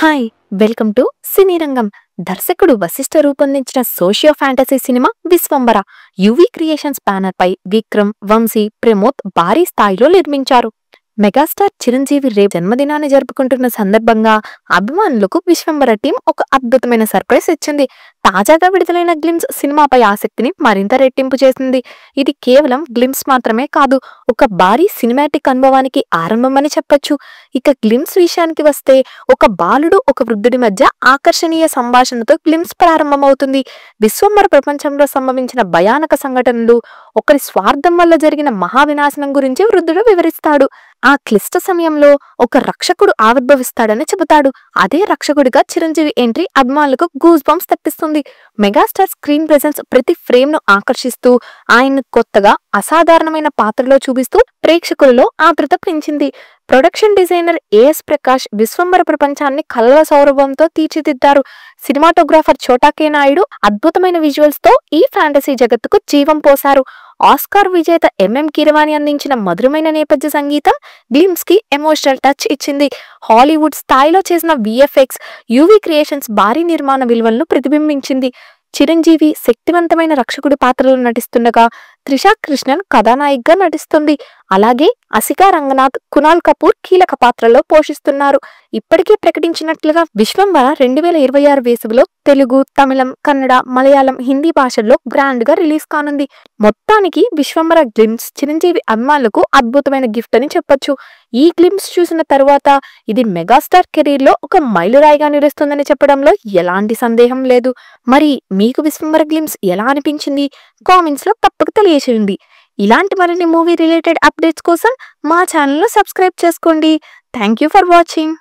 Hi welcome to సినీ రంగం. దర్శకుడు వశిష్ఠ రూపొందించిన socio fantasy cinema Vishwambhara UV creations banner పై విక్రమ్, వంశీ, ప్రమోద్ భారీ స్థాయిలో నిర్మించారు. మెగాస్టార్ చిరంజీవి రేపు జన్మదినాన్ని జరుపుకుంటున్న సందర్భంగా అభిమానులకు విశ్వంబర టీం ఒక అద్భుతమైన సర్ప్రైజ్ ఇచ్చింది. తాజాగా విడుదలైన గ్లిమ్స్ సినిమాపై ఆసక్తిని మరింత రెట్టింపు చేసింది. ఇది కేవలం గ్లిమ్స్ మాత్రమే కాదు, ఒక భారీ సినిమాటిక్ అనుభవానికి ఆరంభమని చెప్పొచ్చు. ఇక గ్లిమ్స్ విషయానికి వస్తే, ఒక బాలుడు ఒక వృద్ధుడి మధ్య ఆకర్షణీయ సంభాషణతో గ్లిమ్స్ ప్రారంభమవుతుంది. విశ్వంబర ప్రపంచంలో సంభవించిన భయానక సంఘటనలు, ఒకరి స్వార్థం వల్ల జరిగిన మహావినాశనం గురించి వృద్ధుడు వివరిస్తాడు. ఆ క్లిష్ట సమయంలో ఒక రక్షకుడు ఆవిర్భవిస్తాడని చెబుతాడు. అదే రక్షకుడిగా చిరంజీవి ఎంట్రీ అభిమానులకు గూస్ బంప్స్ తెప్పిస్తుంది. మెగాస్టార్ స్క్రీన్ ప్రెజెన్స్ ప్రతి ఫ్రేమ్ ను ఆకర్షిస్తూ, ఆయన్ను కొత్తగా అసాధారణమైన పాత్రలో చూపిస్తూ ప్రేక్షకులలో ఆతృత పెంచింది. Production designer A S Prakash Vishwambhara ప్రపంచాన్ని కలవ సౌరభంతో తీర్చిదిద్దారు. సినిమాటోగ్రాఫర్ చోటాకే నాయుడు అద్భుతమైన విజువల్స్ తో ఈ ఫ్యాంటసీ జగత్తుకు జీవం పోశారు. ఆస్కార్ విజేత ఎంఎం కీరవాణి అందించిన మధురమైన నేపథ్య సంగీతం గ్లిమ్స్ కి ఎమోషనల్ టచ్ ఇచ్చింది. హాలీవుడ్ స్థాయిలో చేసిన విఎఫ్ఎక్స్ యువి క్రియేషన్స్ భారీ నిర్మాణ విలువలను ప్రతిబింబించింది. చిరంజీవి శక్తివంతమైన రక్షకుడి పాత్రలో నటిస్తుండగా, త్రిషా కృష్ణన్ కథానాయికగా నటిస్తుంది. అలాగే అసికా రంగనాథ్, కునాల్ కపూర్ కీలక పాత్రలో పోషిస్తున్నారు. ఇప్పటికే ప్రకటించినట్లుగా విశ్వంబర 2026 వేసవిలో తెలుగు, తమిళం, కన్నడ, మలయాళం, హిందీ భాషల్లో గ్రాండ్ గా రిలీజ్ కానుంది. మొత్తానికి విశ్వంబర గ్లిమ్స్ చిరంజీవి అభిమానులకు అద్భుతమైన గిఫ్ట్ అని చెప్పొచ్చు. ఈ గ్లిమ్స్ చూసిన తరువాత ఇది మెగాస్టార్ కెరీర్ లో ఒక మైలురాయిగా నిలుస్తుందని చెప్పడంలో ఎలాంటి సందేహం లేదు. మరి మీకు విశ్వంబర గ్లిమ్స్ ఎలా అనిపించింది? కామెంట్స్ లో తప్పక తెలియచేయండి. ఇలాంటి మరిన్ని మూవీ రిలేటెడ్ అప్డేట్స్ కోసం మా ఛానల్ ను సబ్స్క్రైబ్ చేసుకోండి. Thank you for watching.